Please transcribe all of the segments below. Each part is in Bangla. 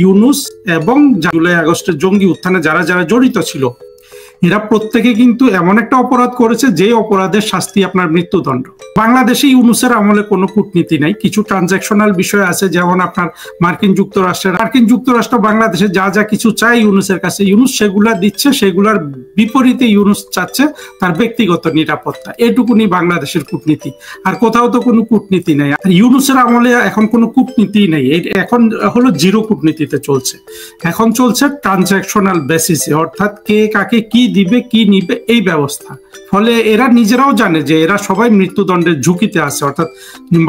ইউনূস এবং জুলাই আগস্টের জঙ্গি উত্থানে যারা যারা জড়িত ছিল, এরা প্রত্যেকে কিন্তু এমন একটা অপরাধ করেছে যে অপরাধের শাস্তি আপনার মৃত্যুদণ্ড। বাংলাদেশে ইউনূসের আমলে কোনো কূটনীতি নাই, কিছু ট্রানজাকশনাল বিষয় আছে, যেমন আপনার মার্কিন যুক্তরাষ্ট্র বাংলাদেশে যা যা কিছু চায় ইউনূসের কাছে, ইউনূস সেগুলা দিচ্ছে, সেগুলার বিপরীতে ইউনূস চাচ্ছে তার ব্যক্তিগত নিরাপত্তা। এটুকুনি বাংলাদেশের কূটনীতি, আর কোথাও তো কোনো কূটনীতি নাই। আর ইউনূসের আমলে এখন কোনো কূটনীতি নেই, এখন হলো জিরো কূটনীতিতে চলছে। এখন চলছে ট্রানজাকশনাল বেসিসে, অর্থাৎ কে কাকে কি দিবে কি নিবে এই ব্যবস্থা। ফলে এরা নিজেরাও জানে যে এরা সবাই মৃত্যুদণ্ডের ঝুঁকিতে আছে, অর্থাৎ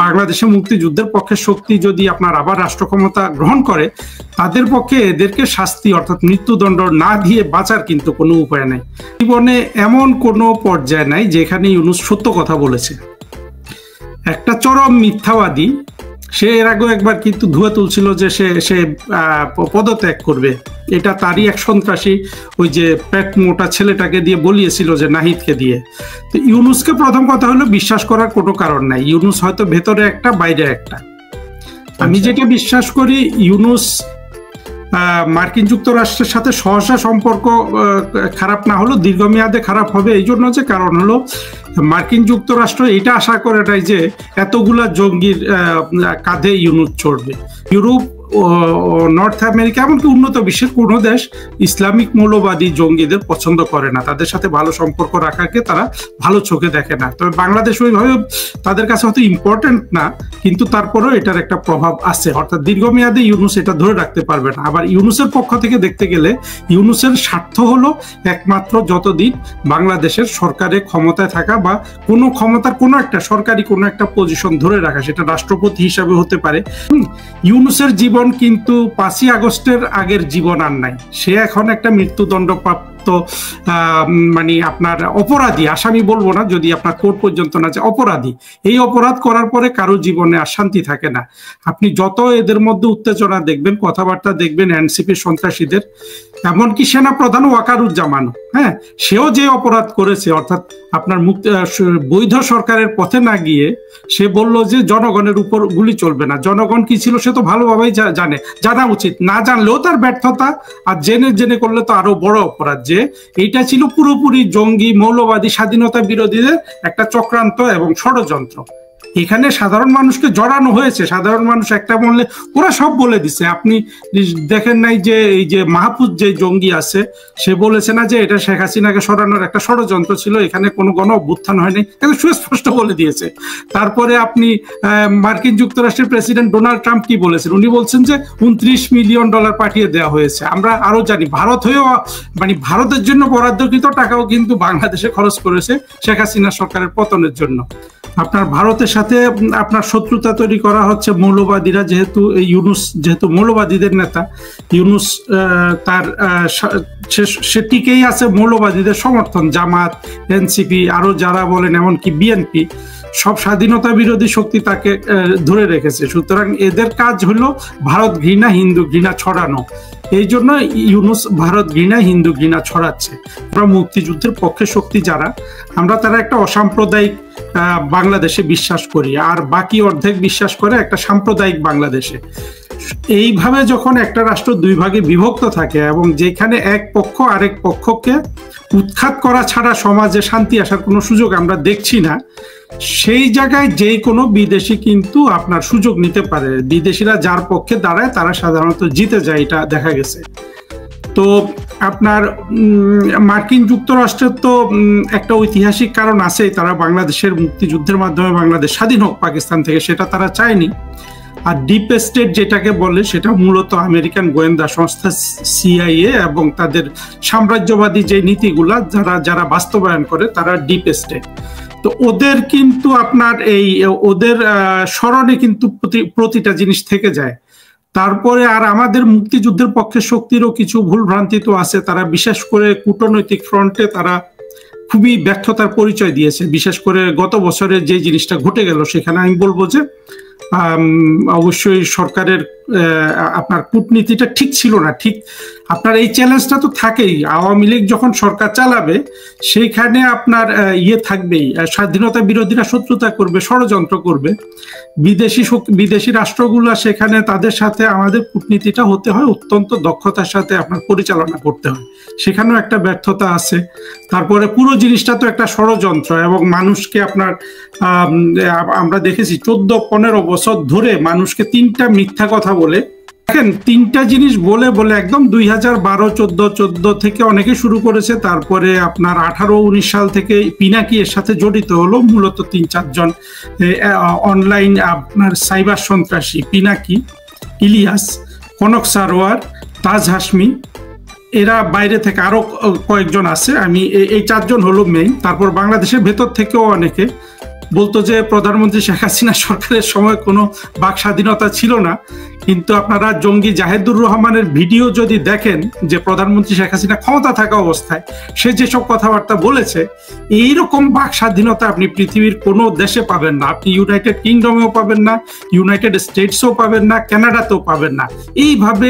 বাংলাদেশে মুক্তিযুদ্ধের পক্ষে শক্তি যদি আপনার আবার রাষ্ট্র ক্ষমতা গ্রহণ করে, তাদের পক্ষে এদেরকে শাস্তি অর্থাৎ মৃত্যুদণ্ড না দিয়ে বাঁচার কিন্তু কোনো উপায় নাই। জীবনে এমন কোনো পর্যায়ে নাই যেখানে ইউনূস সত্য কথা বলেছে। একটা চরম মিথ্যাবাদী, সে এর আগেও একবার কিন্তু ধুয়ে তুলছিল যে সে পদত্যাগ করবে, এটা তারই এক সন্ত্রাসী ওই যে পেট মোটা ছেলেটাকে দিয়ে বলিয়েছিল, যে নাহিদকে দিয়ে। তো ইউনূসকে প্রথম কথা হলো বিশ্বাস করার কোনো কারণ নাই। ইউনূস হয়তো ভেতরে একটা বাইরে একটা। আমি যেটা বিশ্বাস করি, ইউনূস মার্কিন যুক্তরাষ্ট্রের সাথে সহসা সম্পর্ক খারাপ না হলো দীর্ঘমেয়াদে খারাপ হবে এই জন্য, যে কারণ হলো মার্কিন যুক্তরাষ্ট্র এটা আশা করে নাই যে এতগুলা জঙ্গির কাঁধে ইউনূস চড়বে। ইউরোপ, নর্থ আমেরিকা, এমনকি উন্নত বিশ্বের কোনো দেশ ইসলামিক মৌলবাদী জঙ্গিদের পছন্দ করে না, তাদের সাথে ভালো সম্পর্ক রাখাকে তারা ভালো চোখে দেখে না। তবে বাংলাদেশ ওইভাবে তাদের কাছে হয়তো ইম্পর্টেন্ট না, কিন্তু তারপরেও এটার একটা প্রভাব আছে, অর্থাৎ দীর্ঘমেয়াদে ইউনূস এটা ধরে রাখতে পারবে না। আবার ইউনূসের পক্ষ থেকে দেখতে গেলে ইউনূসের স্বার্থ হলো একমাত্র যতদিন বাংলাদেশের সরকারে ক্ষমতায় থাকা বা কোনো ক্ষমতার কোনো একটা সরকারি কোনো একটা পজিশন ধরে রাখা, সেটা রাষ্ট্রপতি হিসাবে হতে পারে। ইউনূসের জীবন কিন্তু 5ই আগস্টের আগের জীবন আর নাই। সে এখন একটা মৃত্যুদণ্ডপ্রাপ্ত মানে আপনার অপরাধী, আসামি বলবো না, যদি আপনার কোর্ট পর্যন্ত না যায়, অপরাধী। এই অপরাধ করার পরে কারো জীবনে আর শান্তি থাকে না। আপনি যত এদের মধ্যে উত্তেজনা দেখবেন, কথাবার্তা দেখবেন এনসিপির সন্ত্রাসীদের, এমনকি সেনাপ্রধান ওয়াকারুজ্জামান, হ্যাঁ, সেও যে অপরাধ করেছে, অর্থাৎ আপনার বৈধ সরকারের পথে না গিয়ে সে বলল যে জনগণের উপর গুলি চলবে না। জনগণ কি ছিল সে তো ভালোভাবেই জানা উচিত, না জানলেও তার ব্যর্থতা, আর জেনে করলে তো আরো বড় অপরাধ, যে এইটা ছিল পুরোপুরি জঙ্গি মৌলবাদী স্বাধীনতা বিরোধীদের একটা চক্রান্ত এবং ষড়যন্ত্র। এখানে সাধারণ মানুষকে জড়ানো হয়েছে, সাধারণ মানুষ একটা বললে ওরা সব বলে দিছে। আপনি দেখেন নাই যে এই যে মাহফুজ যে জঙ্গি আছে, সে বলেছে না যে এটা শেখ হাসিনাকে সরানোর একটা ষড়যন্ত্র ছিল, এখানে কোনো গণ অভ্যুত্থান হয়নি, এটা সুস্পষ্ট বলে দিয়েছে। তারপরে আপনি মার্কিন যুক্তরাষ্ট্রের প্রেসিডেন্ট ডোনাল্ড ট্রাম্প কি বলেছেন, উনি বলছেন যে $29 মিলিয়ন পাঠিয়ে দেওয়া হয়েছে। আমরা আরো জানি ভারত হয়েও মানে ভারতের জন্য বরাদ্দকৃত টাকাও কিন্তু বাংলাদেশে খরচ করেছে শেখ হাসিনা সরকারের পতনের জন্য। আপনার ভারতের সাথে আপনার শত্রুতা তৈরি করা হচ্ছে মৌলবাদীরা, যেহেতু ইউনূস যেহেতু মৌলবাদীদের নেতা, ইউনূস তার সে টিকেই আছে মৌলবাদীদের সমর্থন, জামাত, এনসিপি, আরো যারা বলেন এমনকি বিএনপি, সব স্বাধীনতা বিরোধী শক্তি তাকে ধরে রেখেছে। সুতরাং এদের কাজ হলো ভারত ঘৃণা, হিন্দু ঘৃণা ছড়ানো। এই জন্য ইউনূস ভারত ঘৃণা, হিন্দু ঘৃণা ছড়াচ্ছে। আমরা মুক্তিযুদ্ধের পক্ষে শক্তি যারা, আমরা তারা একটা অসাম্প্রদায়িক বাংলাদেশে বিশ্বাস করি, আর বাকি অর্ধেক বিশ্বাস করে একটা সাম্প্রদায়িক বাংলাদেশে। এইভাবে যখন একটা রাষ্ট্র দুই ভাগে বিভক্ত থাকে এবং যেখানে এক পক্ষ আরেক পক্ষকে উৎখাত করা ছাড়া সমাজে শান্তি আসার কোনো সুযোগ আমরা দেখছি না, সেই জায়গায় যে কোনো বিদেশি কিন্তু আপনার সুযোগ নিতে পারে। বিদেশিরা যার পক্ষে দাঁড়ায় তারা সাধারণত জিতে যায়, এটা দেখা গেছে। তো আপনার মার্কিন যুক্তরাষ্ট্রের তো একটা ঐতিহাসিক কারণ আছে, তারা বাংলাদেশের মুক্তিযুদ্ধের মাধ্যমে বাংলাদেশ স্বাধীন হোক পাকিস্তান থেকে, সেটা তারা চায়নি। আর ডিপ স্টেট যেটাকে বলে, সেটা মূলত আমেরিকান গোয়েন্দা সংস্থা সিআইএ এবং তাদের সাম্রাজ্যবাদী যে নীতিগুলা যারা বাস্তবায়ন করে, তারা ডিপ স্টেট। তো ওদের কিন্তু আপনার ওদের স্মরণে কিন্তু প্রতিটা জিনিস থেকে যায়। তারপরে আর আমাদের মুক্তিযুদ্ধের পক্ষে শক্তিরও কিছু ভুল ভ্রান্তি তো আছে। তারা বিশেষ করে কূটনৈতিক ফ্রন্টে তারা খুবই ব্যর্থতার পরিচয় দিয়েছে। বিশেষ করে গত বছরে যে জিনিসটা ঘটে গেল, সেখানে আমি বলবো যে অবশ্যই সরকারের আপনার কূটনীতিটা ঠিক ছিল না। ঠিক আপনার এই চ্যালেঞ্জটা তো থাকেই, আওয়ামী লীগ যখন সরকার চালাবে সেইখানে আপনার থাকবেই, স্বাধীনতা বিরোধীরা শত্রুতা করবে, ষড়যন্ত্র করবে, বিদেশি রাষ্ট্রগুলো সেখানে তাদের সাথে আমাদের কূটনীতিটা হতে হয় অত্যন্ত দক্ষতার সাথে আপনার পরিচালনা করতে হয়, সেখানেও একটা ব্যর্থতা আছে। তারপরে পুরো জিনিসটা তো একটা ষড়যন্ত্র, এবং মানুষকে আপনার আমরা দেখেছি 14-15 বছর ধরে মানুষকে 3টা মিথ্যা কথা বলে, দেখেন 3টা জিনিস বলে বলে একদম 2012-14 থেকে অনেকে শুরু করেছে, তারপরে আপনার 18-19 সাল থেকে পিনাকি এর সাথে জড়িত হলো, মূলত 3-4 জন অনলাইন আপনার সাইবার সন্ত্রাসী, পিনাকি, ইলিয়াস, কনক সারোয়ার, তাজ হাশমি, এরা বাইরে থেকে আরো কয়েকজন আছে, আমি এই 4 জন হলো মেইন। তারপর বাংলাদেশের ভেতর থেকেও অনেকে বলতো যে প্রধানমন্ত্রী শেখ হাসিনা সরকারের সময় কোনো বাক স্বাধীনতা ছিল না, কিন্তু আপনারা জঙ্গি জাহেদুর রহমানের ভিডিও যদি দেখেন যে প্রধানমন্ত্রী শেখ হাসিনা ক্ষমতা থাকা অবস্থায় সে যেসব কথাবার্তা বলেছে, এইরকম বাক স্বাধীনতা আপনি পৃথিবীর কোনো দেশে পাবেন না। আপনি ইউনাইটেড কিংডমেও পাবেন না, ইউনাইটেড স্টেটসও পাবেন না, কানাডাতেও পাবেন না। এইভাবে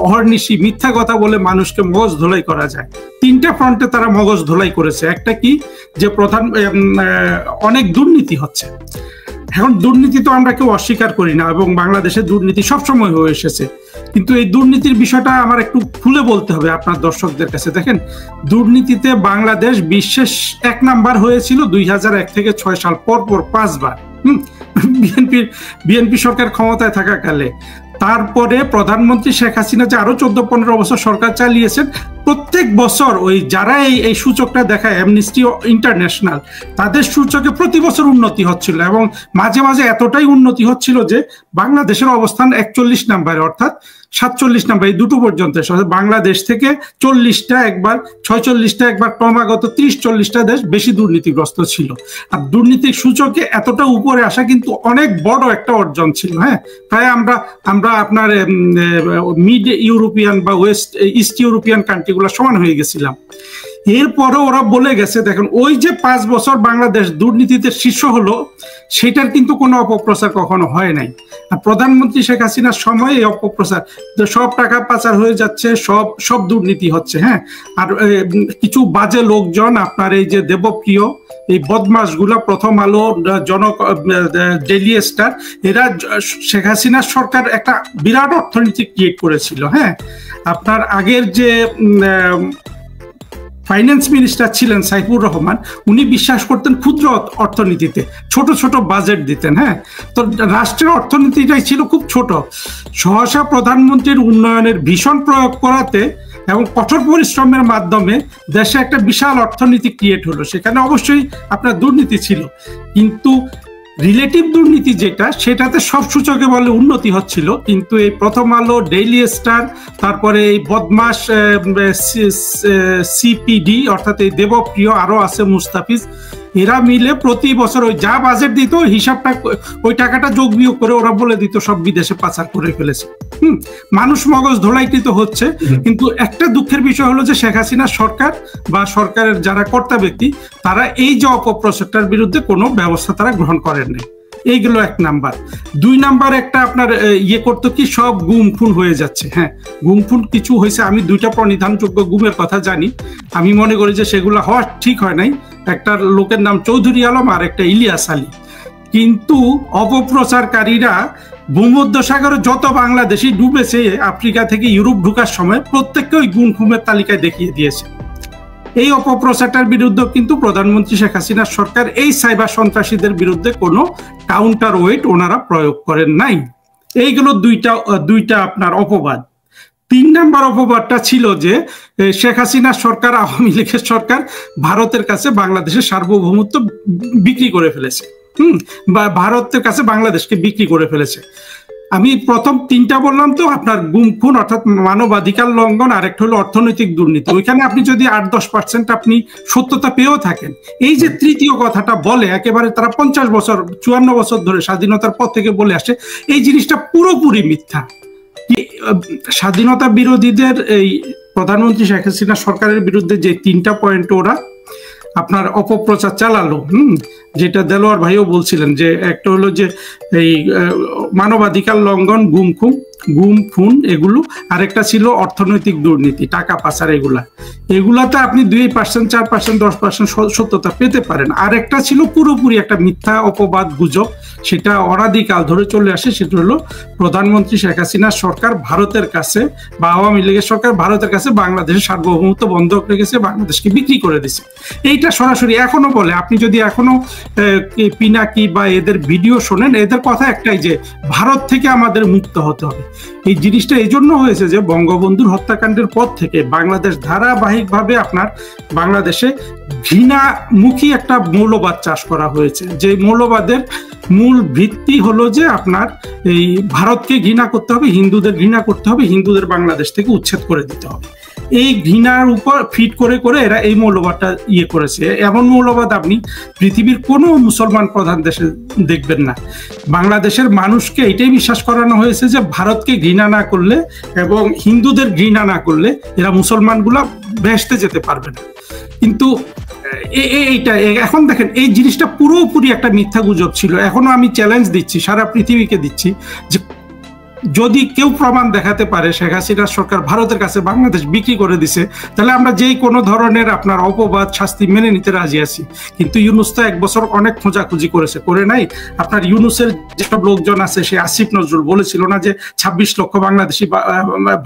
অহর্নিশি মিথ্যা কথা বলে মানুষকে মগজ ধোলাই করা যায়। 3টা ফ্রন্টে তারা মগজ ধোলাই করেছে। একটা কি, যে অনেক দুর্নীতি হচ্ছে। এখন দুর্নীতি তো আমরা কেউ অস্বীকার করি না, এবং বাংলাদেশে দুর্নীতি সবসময় হয়ে এসেছে, কিন্তু এই দুর্নীতির বিষয়টা আমার একটু খুলে বলতে হবে আপনার দর্শকদের কাছে। দেখেন, দুর্নীতিতে বাংলাদেশ বিশ্বের 1 নাম্বার হয়েছিল 2001 থেকে 6 সাল পরপর 5 বার বিএনপি সরকার ক্ষমতায় থাকাকালে। তারপরে প্রধানমন্ত্রী শেখ হাসিনা যে আরো 14-15 বছর সরকার চালিয়েছেন, প্রত্যেক বছর ওই যারা এই সূচকটা দেখায়, অ্যামনিস্টি ইন্টারন্যাশনাল, তাদের সূচকে প্রতি বছর উন্নতি হচ্ছিল, এবং মাঝে মাঝে এতটাই উন্নতি হচ্ছিল যে বাংলাদেশের অবস্থান 41 নাম্বারে, অর্থাৎ 47 নাম্বার, এই দুটো পর্যন্ত। বাংলাদেশ থেকে 40টা একবার, 46টা একবার, ক্রমাগত 30-40টা দেশ বেশি দুর্নীতিগ্রস্ত ছিল। আর দুর্নীতির সূচকে এতটা উপরে আসা কিন্তু অনেক বড় একটা অর্জন ছিল। হ্যাঁ, প্রায় আমরা আপনার মিড ইউরোপিয়ান বা ইস্ট ইউরোপিয়ান কান্ট্রিগুলো সমান হয়ে গেছিলাম। এরপরে ওরা বলে গেছে, দেখেন ওই যে 5 বছর বাংলাদেশ দুর্নীতিতে শীর্ষ হলো, সেটার কিন্তু কোনো অপপ্রচার কখনো হয় নাই। আর প্রধানমন্ত্রী শেখ হাসিনার সময় এই অপপ্রচার, সব টাকা পাচার হয়ে যাচ্ছে, সব দুর্নীতি হচ্ছে। হ্যাঁ, আর কিছু বাজে লোকজন, আপনার এই যে দেবপ্রিয়, এই বদমাশগুলা, প্রথম আলো, ডেইলি স্টার, এরা শেখ হাসিনার সরকার একটা বিরাট অর্থনীতি ক্রিয়েট করেছিল। হ্যাঁ, আপনার আগের যে ফাইন্যান্স মিনিস্টার ছিলেন সাইফুর রহমান, উনি বিশ্বাস করতেন ক্ষুদ্র অর্থনীতিতে, ছোট ছোট বাজেট দিতেন। হ্যাঁ, তো রাষ্ট্রের অর্থনীতিটাই ছিল খুব ছোট। সহসা প্রধানমন্ত্রীর উন্নয়নের ভীষণ প্রয়োগ করাতে এবং কঠোর পরিশ্রমের মাধ্যমে দেশে একটা বিশাল অর্থনীতি ক্রিয়েট হলো। সেখানে অবশ্যই আপনার দুর্নীতি ছিল, কিন্তু রিলেটিভ দুর্নীতি যেটা, সেটাতে সব সূচকে বলে উন্নতি হচ্ছিল। কিন্তু এই প্রথম আলো, ডেইলি স্টার, তারপরে এই বদমাস সিপিডি অর্থাৎ এই দেবপ্রিয়, আরো আছে মুস্তাফিজ, এরা মিলে প্রতি বছর ওই যা বাজেট দিত হিসাবটা, ওই টাকাটা যোগ বিয়োগ করে ওরা বলে দিত সব বিদেশে পাচার করে ফেলেছে। মানুষ মগজ ধোলাইকৃত হচ্ছে। কিন্তু একটা দুঃখের বিষয় হলো যে শেখ হাসিনা সরকার বা সরকারের যারা কর্তা ব্যক্তি, তারা এই যে অপপ্রচারটার বিরুদ্ধে কোনো ব্যবস্থা তারা গ্রহণ করেন নাই। এইগুলো 1 নাম্বার। 2 নাম্বার, একটা আপনার করতো কি, সব গুম খুন হয়ে যাচ্ছে। হ্যাঁ, গুম খুন কিছু হয়েছে, আমি 2টা প্রণিধানযোগ্য গুমের কথা জানি। আমি মনে করি যে সেগুলো হওয়া ঠিক হয় নাই। একটা লোকের নাম চৌধুরী আলম আর একটা ইলিয়াস আলী। কিন্তু অপপ্রচারকারীরা ভূমধ্যসাগরে যত বাংলাদেশি ডুবেছে আফ্রিকা থেকে ইউরোপ ঢুকার সময়, প্রত্যেককে ওই গুম খুনের তালিকায় দেখিয়ে দিয়েছে। এই অপপ্রচারটার বিরুদ্ধে কিন্তু প্রধানমন্ত্রী শেখ হাসিনার সরকার এই সাইবার সন্ত্রাসীদের বিরুদ্ধে কোনো কাউন্টার ওয়েট ওনারা প্রয়োগ করেন নাই। এইগুলো দুইটা আপনার অপবাদ। 3 নাম্বার অপবাদটা ছিল যে শেখ হাসিনার সরকার, আওয়ামী লীগের সরকার ভারতের কাছে বাংলাদেশের সার্বভৌমত্ব বিক্রি করে ফেলেছে। বা ভারতের কাছে বাংলাদেশকে বিক্রি করে ফেলেছে। আমি প্রথম 3টা বললাম তো, আপনার গুম খুন অর্থাৎ মানবাধিকার লঙ্ঘন, আরেকটা হলো অর্থনৈতিক দুর্নীতি। ওইখানে আপনি যদি 8-10% আপনি সত্যতা পেয়েও থাকেন, এই যে তৃতীয় কথাটা বলে একেবারে তারা 50 বছর 54 বছর ধরে স্বাধীনতার পর থেকে বলে আসে, এই জিনিসটা পুরোপুরি মিথ্যা। স্বাধীনতা বিরোধীদের এই প্রধানমন্ত্রী শেখ হাসিনা সরকারের বিরুদ্ধে যে 3টা পয়েন্ট ওরা আপনার অপপ্রচার চালালো, যেটা দেলোয়ার ভাইও বলছিলেন, যে একটা হলো যে এই মানবাধিকার লঙ্ঘন, গুম খুন এগুলো, আরেকটা ছিল অর্থনৈতিক দুর্নীতি, টাকা পাচার, এগুলাতে আপনি 2%, 4%, 10% সত্যতা পেতে পারেন। আরেকটা ছিল পুরোপুরি একটা মিথ্যা অপবাদ, গুজব, সেটা অনাদিকাল ধরে চলে আসে। সেটা হলো প্রধানমন্ত্রী শেখ হাসিনার সরকার ভারতের কাছে বা আওয়ামী লীগের সরকার ভারতের কাছে বাংলাদেশের সার্বভৌমত্ব বন্ধক রেখেছে, বাংলাদেশকে বিক্রি করে দিছে। এইটা সরাসরি এখনো বলে। আপনি যদি এখনো পিনাকি বা এদের ভিডিও শোনেন, এদের কথা একটাই, যে ভারত থেকে আমাদের মুক্ত হতে হবে। এই জিনিসটা এই জন্য হয়েছে যে বঙ্গবন্ধুর হত্যাকাণ্ডের পর থেকে বাংলাদেশ ধারাবাহিকভাবে আপনার বাংলাদেশে ঘৃণামুখী একটা মৌলবাদ চাষ করা হয়েছে, যে মৌলবাদের মূল ভিত্তি হলো যে আপনার এই ভারতকে ঘৃণা করতে হবে, হিন্দুদের ঘৃণা করতে হবে, হিন্দুদের বাংলাদেশ থেকে উচ্ছেদ করে দিতে হবে। এই ঘৃণার উপর ফিট করে করে এরা এই মৌলবাদটা করেছে। এমন মৌলবাদ আপনি পৃথিবীর কোনো মুসলমান প্রধান দেশে দেখবেন না। বাংলাদেশের মানুষকে এটাই বিশ্বাস করানো হয়েছে যে ভারতকে ঘৃণা না করলে এবং হিন্দুদের ঘৃণা না করলে এরা মুসলমানগুলা বেহেশতে যেতে পারবে না। কিন্তু এইটা এখন দেখেন, এই জিনিসটা পুরোপুরি একটা মিথ্যা গুজব ছিল। এখনো আমি চ্যালেঞ্জ দিচ্ছি, সারা পৃথিবীকে দিচ্ছি, যে যদি কেউ প্রমাণ দেখাতে পারে শেখ হাসিনার সরকার ভারতের কাছে বাংলাদেশ বিক্রি করে দিছে, তাহলে আমরা যেই কোনো ধরনের আপনার অপবাদ শাস্তি মেনে নিতে রাজি আছি। কিন্তু ইউনূস তো 1 বছর অনেক খোঁজাখুঁজি করেছে, করে নাই। আপনার ইউনূসের যেসব লোকজন আছে, সে আসিফ নজরুল বলেছিল না যে 26 লক্ষ বাংলাদেশি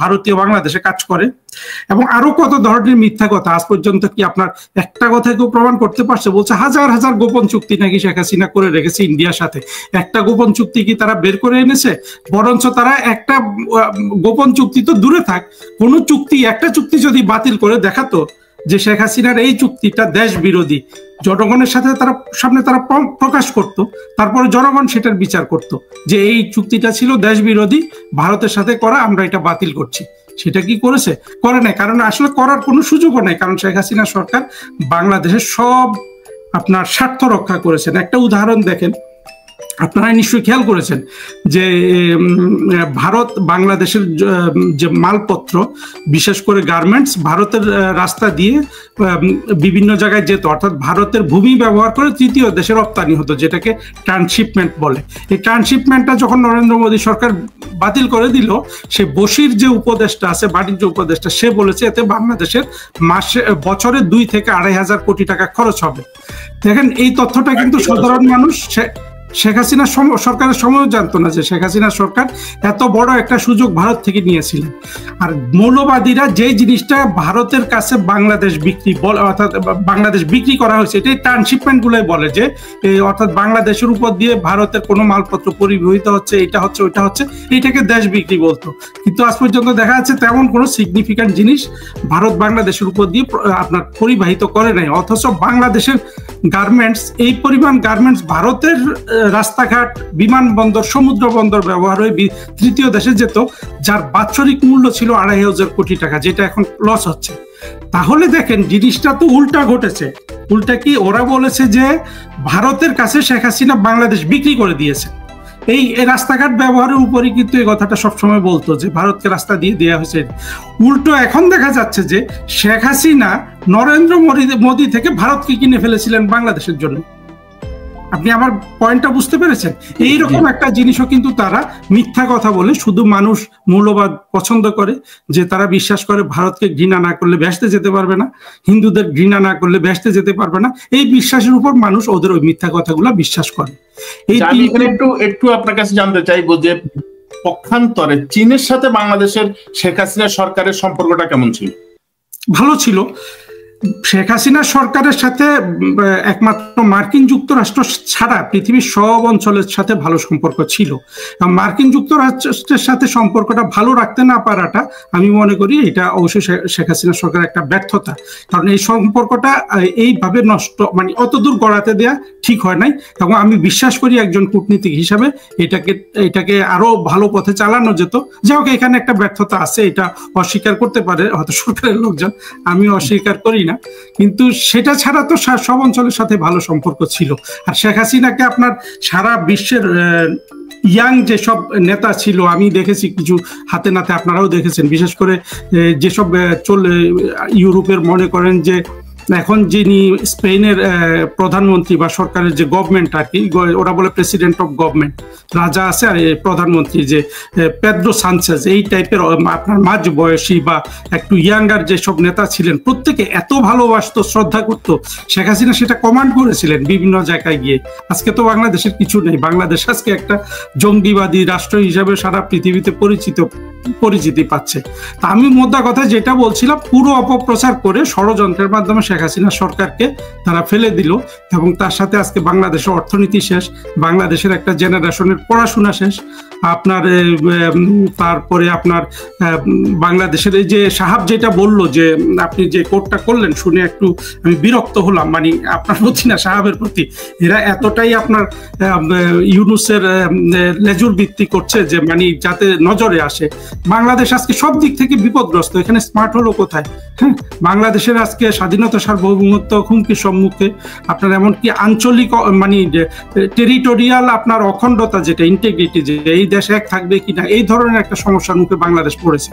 ভারতীয় বাংলাদেশে কাজ করে, এবং আরো কত ধরনের মিথ্যা কথা। আজ পর্যন্ত কি আপনার একটা কথা কেউ প্রমাণ করতে পারছে? বলছে হাজার হাজার গোপন চুক্তি নাকি শেখ হাসিনা করে রেখেছে ইন্ডিয়ার সাথে। একটা গোপন চুক্তি কি তারা বের করে এনেছে? বরঞ্চ তারা একটা গোপন চুক্তি তো দূরে থাক, কোন চুক্তি, একটা চুক্তি যদি বাতিল করে দেখাতো যে শেখ হাসিনার এই চুক্তিটা দেশ বিরোধী, জনগণের সাথে তারা সামনে তারা প্রকাশ করত, তারপরে জনগণ সেটার বিচার করত যে এই চুক্তিটা ছিল দেশ বিরোধী, ভারতের সাথে করা, আমরা এটা বাতিল করছি। সেটা কি করেছে? করে নাই। কারণ আসলে করার কোনো সুযোগও নাই, কারণ শেখ হাসিনা সরকার বাংলাদেশের সব আপনার স্বার্থ রক্ষা করেছেন। একটা উদাহরণ দেখেন, আপনারা নিশ্চয়ই খেয়াল করেছেন যে ভারত বাংলাদেশের যে মালপত্র, বিশেষ করে গার্মেন্টস, ভারতের রাস্তা দিয়ে বিভিন্ন জায়গায় যেত, অর্থাৎ ভারতের ভূমি ব্যবহার করে তৃতীয় দেশে রপ্তানি হতো, যেটাকে ট্রান্সশিপমেন্ট বলে। এই ট্রান্সশিপমেন্টটা যখন নরেন্দ্র মোদী সরকার বাতিল করে দিল, সে বশির যে উপদেষ্টা আছে, বাণিজ্য উপদেষ্টা, সে বলেছে এতে বাংলাদেশের বছরে 2 থেকে 2,500 কোটি টাকা খরচ হবে। দেখেন, এই তথ্যটা কিন্তু সাধারণ মানুষ শেখ হাসিনা সরকারের সময়ও জানতো না, যে শেখ হাসিনা সরকার এত বড় একটা সুযোগ ভারত থেকে নিয়েছিলেন। আর মৌলবাদীরা যে জিনিসটা ভারতের কাছে বাংলাদেশ বিক্রি বলে, অর্থাৎ বাংলাদেশ বিক্রি করা হয়েছে, এটাই ট্রান্সশিপমেন্ট গুলোই বলে, যে অর্থাৎ বাংলাদেশের উপর দিয়ে ভারতের কোনো মালপত্র পরিবহিত হচ্ছে, এটা হচ্ছে, ওইটা হচ্ছে, এইটাকে দেশ বিক্রি বলতো। কিন্তু আজ পর্যন্ত দেখা যাচ্ছে তেমন কোনো সিগনিফিক্যান্ট জিনিস ভারত বাংলাদেশের উপর দিয়ে আপনার পরিবাহিত করে নাই। অথচ বাংলাদেশের গার্মেন্টস, এই পরিমাণ গার্মেন্টস ভারতের রাস্তাঘাট, বিমানবন্দর, সমুদ্র বন্দর ব্যবহার হয়ে তৃতীয় দেশে যেত, যার বাৎসরিক মূল্য ছিল 2,500 কোটি টাকা, যেটা এখন লস হচ্ছে। তাহলে দেখেন, জিনিসটা তো উল্টা ঘটেছে। উল্টা কি? ওরা বলেছে যে ভারতের কাছে শেখ হাসিনা বাংলাদেশ বিক্রি করে দিয়েছে। এই রাস্তাঘাট ব্যবহারের উপরই কিন্তু এই কথাটা সবসময় বলতো, যে ভারতকে রাস্তা দিয়ে দেওয়া হয়েছে। উল্টো এখন দেখা যাচ্ছে যে শেখ হাসিনা নরেন্দ্র মোদী থেকে ভারতকে কিনে ফেলেছিলেন বাংলাদেশের জন্য। আপনি আমার পয়েন্টটা বুঝতে পেরেছেন? এইরকম একটা জিনিসও কিন্তু তারা মিথ্যা কথা বলে, শুধু মানুষ মৌলবাদ পছন্দ করে, যে তারা বিশ্বাস করে ভারতকে ঘৃণা না করলে বেহেশতে যেতে পারবে না, হিন্দুদের ঘৃণা না করলে বেহেশতে যেতে পারবে না। এই বিশ্বাসের উপর মানুষ ওদের ওই মিথ্যা কথাগুলো বিশ্বাস করে। আমি এখানে একটু আপনার কাছে জানতে চাইবো যে পক্ষান্তরে চীনের সাথে বাংলাদেশের শেখ হাসিনা সরকারের সম্পর্কটা কেমন ছিল? ভালো ছিল। শেখ হাসিনা সরকারের সাথে একমাত্র মার্কিন যুক্তরাষ্ট্র ছাড়া পৃথিবীর সব অঞ্চলের সাথে ভালো সম্পর্ক ছিল। মার্কিন যুক্তরাষ্ট্রের সাথে সম্পর্কটা ভালো রাখতে না পারাটা আমি মনে করি এটা অবশ্যই শেখ হাসিনা সরকারের একটা ব্যর্থতা। কারণ এই সম্পর্কটা এইভাবে নষ্ট, মানে অতদূর গড়াতে দেয়া ঠিক হয় নাই। এবং আমি বিশ্বাস করি একজন কূটনীতিক হিসাবে এটাকে আরো ভালো পথে চালানো যেত। যাই হোক, এখানে একটা ব্যর্থতা আছে, এটা অস্বীকার করতে পারে হয়তো সরকারের লোকজন, আমি অস্বীকার করি না। কিন্তু সেটা ছাড়া তো সব অঞ্চলের সাথে ভালো সম্পর্ক ছিল। আর শেখ হাসিনাকে আপনার সারা বিশ্বের ইয়াং যেসব নেতা ছিল, আমি দেখেছি কিছু হাতে নাতে, আপনারাও দেখেছেন, বিশেষ করে যেসব ইউরোপের মনে করেন যে এখন যিনি স্পেনের প্রধানমন্ত্রী বা সরকারের যে গভর্নমেন্ট আর কি, ওরা বলে প্রেসিডেন্ট অফ গভর্নমেন্ট, রাজা আছে আর প্রধানমন্ত্রী যে পেদ্রো সানচেজ, এই টাইপের আপনার মাঝ বয়সী বা একটু ইয়াঙ্গার যেসব নেতা ছিলেন, প্রত্যেকে এত ভালোবাসতো, শ্রদ্ধা করতো। শেখ হাসিনা সেটা কমান্ড করেছিলেন বিভিন্ন জায়গায় গিয়ে। আজকে তো বাংলাদেশের কিছু নেই, বাংলাদেশ আজকে একটা জঙ্গিবাদী রাষ্ট্র হিসাবে সারা পৃথিবীতে পরিচিতি পাচ্ছে। তা আমি মোদ্দা কথা যেটা বলছিলাম, পুরো অপপ্রচার করে ষড়যন্ত্রের মাধ্যমে শেখ হাসিনা সরকারকে তারা ফেলে দিল, এবং তার সাথে আজকে বাংলাদেশের অর্থনীতি শেষ, বাংলাদেশের একটা জেনারেশনের পড়াশোনা শেষ। আপনার তারপরে আপনার বাংলাদেশের এই যে সাহাব যেটা বললো, যে আপনি যে কোটটা করলেন শুনে একটু আমি বিরক্ত হলাম, মানে আপনার প্রতি না, সাহাবের প্রতি। এরা এতটাই আপনার ইউনুসের লেজুর ভিত্তি করছে যে মানে যাতে নজরে আসে। বাংলাদেশ আজকে সব দিক থেকে বিপদগ্রস্ত, এখানে স্মার্ট হলো কোথায়? হ্যাঁ, বাংলাদেশের আজকে স্বাধীনতা সার্বভৌমত্ব হুমকির সম্মুখে, আপনার এমনকি আঞ্চলিক মানে টেরিটোরিয়াল আপনার অখণ্ডতা, যেটা ইন্টিগ্রিটি, যে এই দেশ এক থাকবে কিনা, এই ধরনের একটা সমস্যার মুখে বাংলাদেশ পড়েছে।